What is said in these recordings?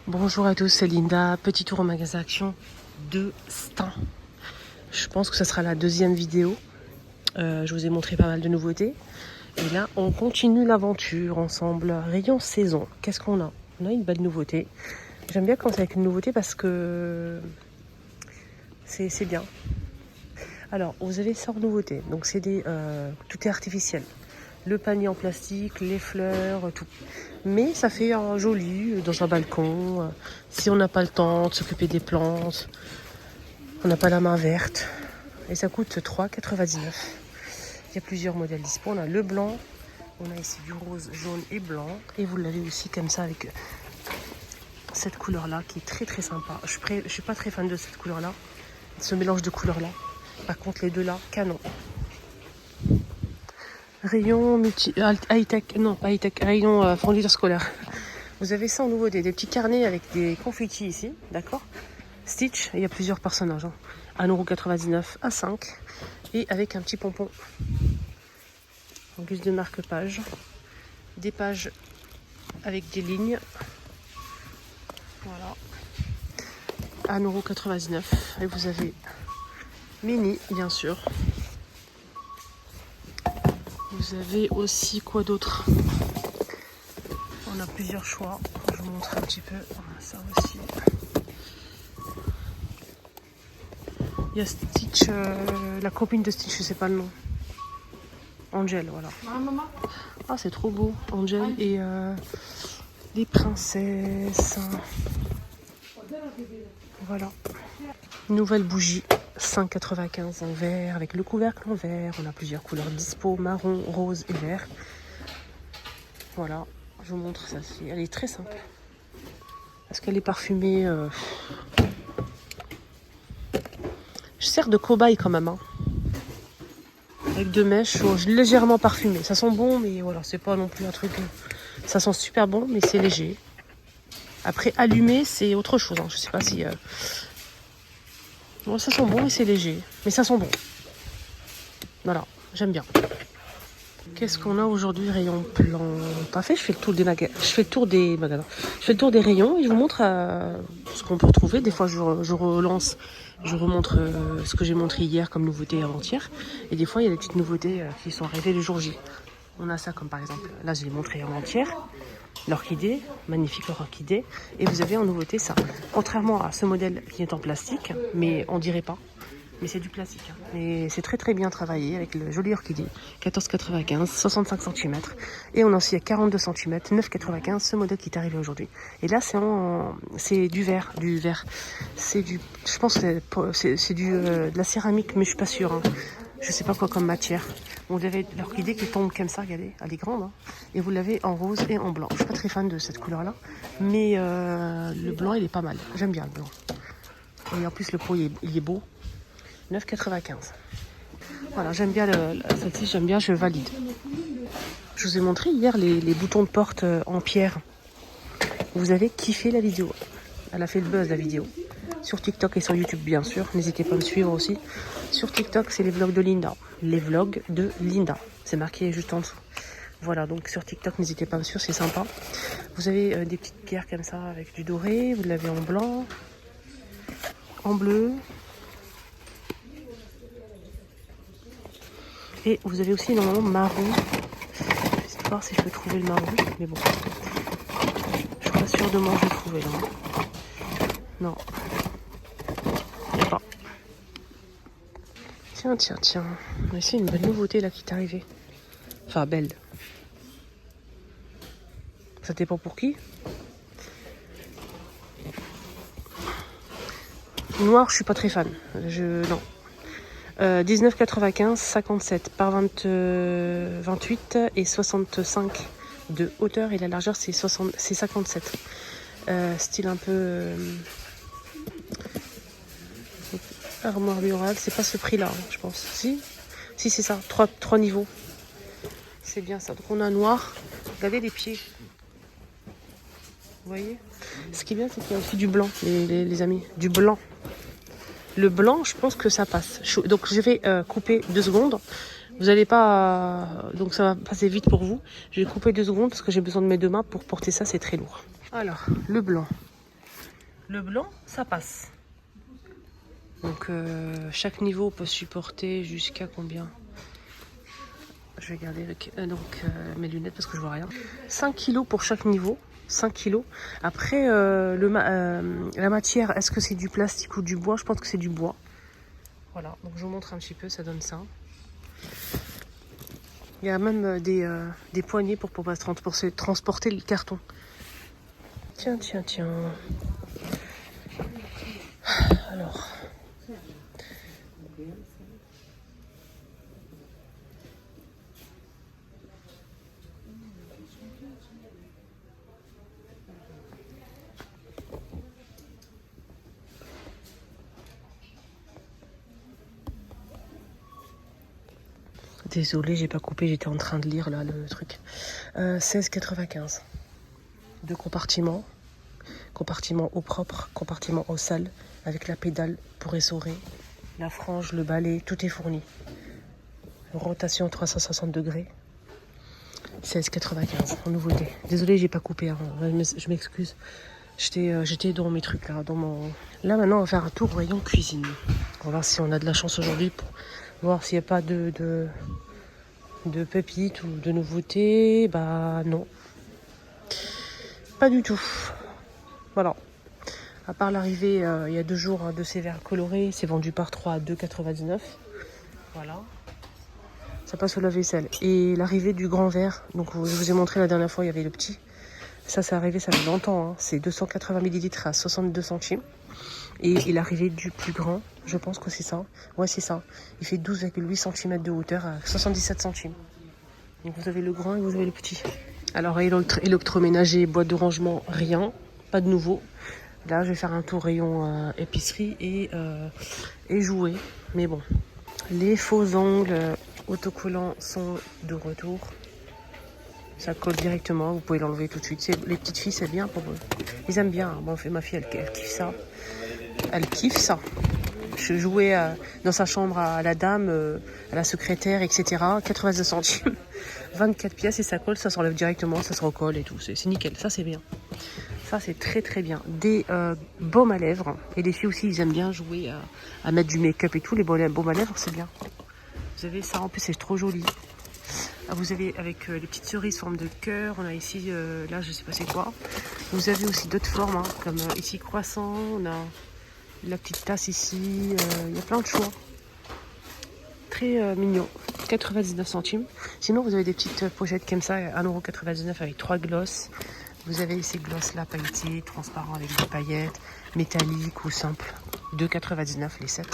Bonjour à tous, c'est Linda. Petit tour au magasin Action de Stein. Je pense que ce sera la deuxième vidéo. Je vous ai montré pas mal de nouveautés. Et là, on continue l'aventure ensemble. Rayon saison. Qu'est-ce qu'on a? On a une belle nouveauté. J'aime bien commencer avec une nouveauté parce que c'est bien. Alors, vous avez 100 nouveautés. Donc, c'est tout est artificiel. Le panier en plastique, les fleurs, tout. Mais ça fait un joli dans un balcon. Si on n'a pas le temps de s'occuper des plantes, on n'a pas la main verte. Et ça coûte 3,99 €. Il y a plusieurs modèles dispo. On a le blanc, on a ici du rose, jaune et blanc. Et vous l'avez aussi comme ça avec cette couleur-là qui est très très sympa. Je suis pas très fan de cette couleur-là, ce mélange de couleurs-là. Par contre, les deux là, canon. Rayon high-tech, non pas high-tech, rayon fourniture scolaire. Vous avez ça en nouveauté, des petits carnets avec des confettis ici, d'accord. Stitch, il y a plusieurs personnages, hein. 1,99 € à 5 et avec un petit pompon en guise de marque-page. Des pages avec des lignes, voilà, 1,99 € et vous avez mini bien sûr. Vous avez aussi quoi d'autre? On a plusieurs choix. Je vous montre un petit peu. Ça aussi. Il y a Stitch, la copine de Stitch, je sais pas le nom. Angel, voilà. Ah, c'est trop beau. Angel et les princesses. Voilà. Nouvelle bougie. 5,95 € en vert avec le couvercle en vert. On a plusieurs couleurs dispo, marron, rose et vert. Voilà, je vous montre ça. Elle est très simple. Est-ce qu'elle est parfumée? Je sers de cobaye quand même, hein. Avec deux mèches, légèrement parfumées. Ça sent bon, mais voilà, c'est pas non plus un truc. Ça sent super bon, mais c'est léger. Après, allumé, c'est autre chose, hein. Je sais pas si. Bon, ça sent bon et c'est léger, mais ça sent bon. Voilà, j'aime bien. Qu'est-ce qu'on a aujourd'hui? Rayon plan. Parfait, je fais le tour des magasins. Je fais le tour des rayons et je vous montre ce qu'on peut retrouver. Des fois, je relance, je remontre ce que j'ai montré hier comme nouveauté avant-hier. Et des fois, il y a des petites nouveautés qui sont arrivées le jour J. On a ça comme par exemple, là, je l'ai montré avant-hier. L'orchidée, magnifique orchidée. Et vous avez en nouveauté ça. Contrairement à ce modèle qui est en plastique, mais on dirait pas. Mais c'est du plastique, hein. Mais c'est très très bien travaillé avec le joli orchidée. 14,95 €, 65 cm. Et on a aussi à 42 cm, 9,95 €, ce modèle qui est arrivé aujourd'hui. Et là, c'est du verre. C'est du, je pense que c'est de la céramique, mais je suis pas sûre, hein. Je sais pas quoi comme matière. Vous avez l'orchidée qui tombe comme ça, regardez, elle est grande, hein. Et vous l'avez en rose et en blanc. Je suis pas très fan de cette couleur-là, mais le blanc, il est pas mal. J'aime bien le blanc. Et en plus, le pot, il est beau. 9,95 €. Voilà, j'aime bien celle-ci, j'aime bien, je valide. Je vous ai montré hier les boutons de porte en pierre. Vous avez kiffé la vidéo. Elle a fait le buzz, la vidéo. Sur TikTok et sur YouTube, bien sûr. N'hésitez pas à me suivre aussi. Sur TikTok, c'est les vlogs de Linda. Les vlogs de Linda. C'est marqué juste en dessous. Voilà, donc sur TikTok, n'hésitez pas à me suivre, c'est sympa. Vous avez des petites pierres comme ça avec du doré. Vous l'avez en blanc, en bleu. Et vous avez aussi normalement marron. Je vais essayer de voir si je peux trouver le marron. Mais bon. Je suis pas sûre de moi je vais trouver là. Non. Il n'y a pas. Tiens. On a ici une belle nouveauté là qui est arrivée. Enfin belle. Ça dépend pour qui. Noir, je suis pas très fan. Non. 19,95 €, 57 par 28 et 65 de hauteur et la largeur c'est 57. Style un peu armoire murale, c'est pas ce prix là, je pense. Si c'est ça, 3 niveaux. C'est bien ça. Donc on a noir. Regardez les pieds. Vous voyez? Ce qui est bien, c'est qu'il y a aussi du blanc, les amis. Du blanc. Le blanc, je pense que ça passe. Donc je vais couper 2 secondes. Vous n'allez pas... donc ça va passer vite pour vous. Je vais couper 2 secondes parce que j'ai besoin de mes 2 mains pour porter ça, c'est très lourd. Alors, le blanc. Le blanc, ça passe. Donc chaque niveau peut supporter jusqu'à combien? Je vais garder mes lunettes parce que je vois rien. 5 kilos pour chaque niveau. 5 kilos. Après, la matière, est-ce que c'est du plastique ou du bois? Je pense que c'est du bois. Voilà, donc je vous montre un petit peu, ça donne ça. Il y a même des poignées pour pouvoir transporter le carton. Tiens. Alors. Désolée, j'ai pas coupé, j'étais en train de lire là le truc. 16,95. 2 compartiments. Compartiment eau propre, compartiment eau sale, avec la pédale pour essorer, la frange, le balai, tout est fourni. Rotation 360 degrés. 16,95 en nouveauté. Désolée, j'ai pas coupé, hein. Je m'excuse. J'étais dans mes trucs là, Là maintenant, on va faire un tour au rayon cuisine. On va voir si on a de la chance aujourd'hui pour voir s'il n'y a pas de pépites ou de nouveautés. Bah non. Pas du tout. Voilà. À part l'arrivée, il y a 2 jours, de ces verres colorés. C'est vendu par 3 à 2,99. Voilà. Ça passe au lave-vaisselle. Et l'arrivée du grand verre. Donc je vous ai montré la dernière fois, il y avait le petit. Ça, c'est arrivé, ça fait longtemps. Hein. C'est 280 ml à 62 centimes. Et l'arrivée du plus grand, je pense que c'est ça. Ouais, c'est ça. Il fait 12,8 cm de hauteur à 77 centimes. Donc vous avez le grand et vous avez le petit. Alors électroménager, boîte de rangement, rien. Pas de nouveau. Là, je vais faire un tour rayon épicerie et jouets. Mais bon. Les faux ongles autocollants sont de retour. Ça colle directement, vous pouvez l'enlever tout de suite. Les petites filles, c'est bien pour eux. Ils aiment bien. Bon, ma fille, elle kiffe ça. Elle kiffe ça. Je jouais dans sa chambre à la dame, à la secrétaire, etc. 82 centimes. 24 pièces et ça colle, ça s'enlève directement, ça se recolle et tout. C'est nickel, ça c'est bien. Ça c'est très très bien. Des baumes à lèvres. Et les filles aussi, ils aiment bien jouer à mettre du make-up et tout. Les baumes à lèvres, c'est bien. Vous avez ça, en plus c'est trop joli. Vous avez avec les petites cerises forme de cœur. On a ici, là je sais pas c'est quoi. Vous avez aussi d'autres formes, hein, comme ici croissant. On a la petite tasse ici. Il y a plein de choix. Très mignon. 99 centimes. Sinon vous avez des petites pochettes comme ça, 1,99 € avec 3 glosses. Vous avez ces glosses là pailletées, transparents avec des paillettes, métalliques ou simples. 2,99 les 7.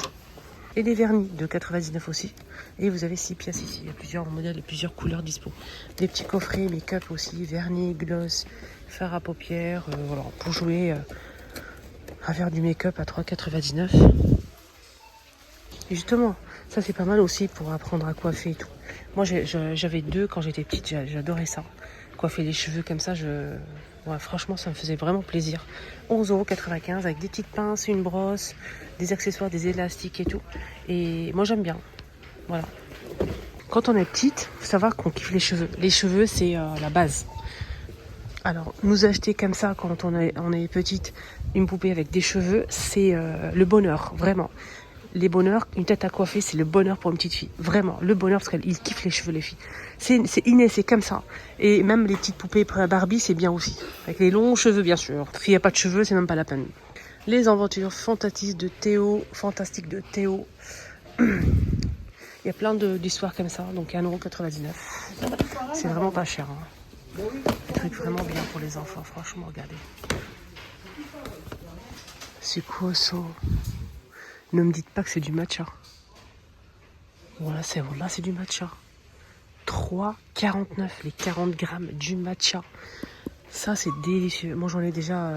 Et des vernis, 2,99 aussi. Et vous avez 6 pièces ici. Il y a plusieurs modèles et plusieurs couleurs dispo. Des petits coffrets make-up aussi, vernis, gloss, fard à paupières. Voilà, pour jouer à faire du make-up à 3,99. Et justement, ça c'est pas mal aussi pour apprendre à coiffer et tout. Moi j'avais 2 quand j'étais petite, j'adorais ça. Coiffer les cheveux comme ça, ouais, franchement ça me faisait vraiment plaisir. 11,95 € avec des petites pinces, une brosse, des accessoires, des élastiques et tout. Et moi j'aime bien. Voilà. Quand on est petite, il faut savoir qu'on kiffe les cheveux. Les cheveux c'est la base. Alors, nous acheter comme ça quand on est petite, une poupée avec des cheveux, c'est le bonheur, vraiment. Les bonheurs, une tête à coiffer, c'est le bonheur pour une petite fille. Vraiment, le bonheur, parce qu'elles kiffent les cheveux, les filles. C'est inné, c'est comme ça. Et même les petites poupées Barbie, c'est bien aussi. Avec les longs cheveux, bien sûr. S'il n'y a pas de cheveux, c'est même pas la peine. Les aventures fantastiques de Théo. Il y a plein d'histoires comme ça, donc 1,99 €. C'est vraiment pas cher. Hein. Des trucs vraiment bien pour les enfants, franchement, regardez. C'est quoi ça? Ne me dites pas que c'est du matcha. Voilà, c'est du matcha. 3,49 les 40 grammes du matcha. Ça, c'est délicieux. Moi, j'en ai déjà...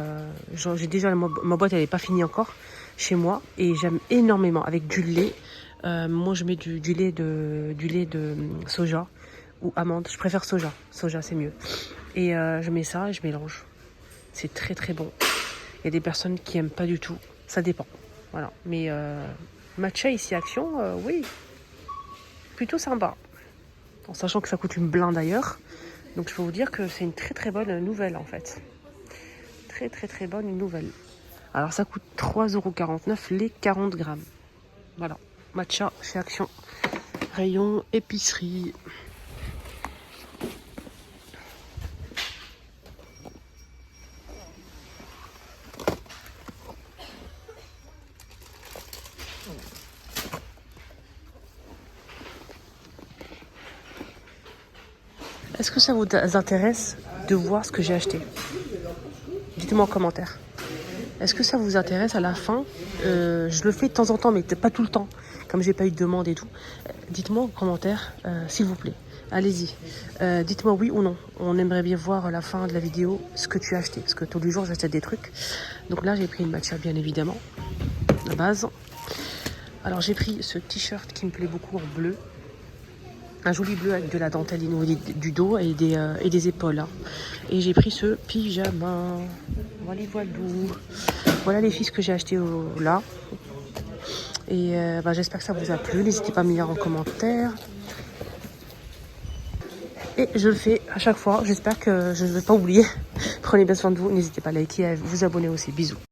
j'ai déjà ma boîte, elle n'est pas finie encore chez moi. Et j'aime énormément. Avec du lait. Moi, je mets du lait de soja ou amande. Je préfère soja. Soja, c'est mieux. Et je mets ça et je mélange. C'est très, très bon. Il y a des personnes qui n'aiment pas du tout. Ça dépend. Voilà, mais matcha ici Action, oui, plutôt sympa. En sachant que ça coûte une blinde d'ailleurs. Donc je peux vous dire que c'est une très très bonne nouvelle en fait. Très très très bonne nouvelle. Alors ça coûte 3,49 € les 40 grammes. Voilà, matcha chez Action. Rayon épicerie. Est-ce que ça vous intéresse de voir ce que j'ai acheté? Dites-moi en commentaire. Est-ce que ça vous intéresse à la fin? Je le fais de temps en temps, mais pas tout le temps. Comme j'ai pas eu de demande et tout. Dites-moi en commentaire, s'il vous plaît. Allez-y. Dites-moi oui ou non. On aimerait bien voir à la fin de la vidéo ce que tu as acheté. Parce que tous les jours, j'achète des trucs. Donc là, j'ai pris une matcha, bien évidemment. La base. Alors, j'ai pris ce t-shirt qui me plaît beaucoup en bleu. Un joli bleu avec de la dentelle au niveau du dos et des épaules. Hein. Et j'ai pris ce pyjama. Voilà, voilà les fils que j'ai achetés là. Et j'espère que ça vous a plu. N'hésitez pas à me dire en commentaire. Et je le fais à chaque fois. J'espère que je ne vais pas oublier. Prenez bien soin de vous. N'hésitez pas à liker et à vous abonner aussi. Bisous.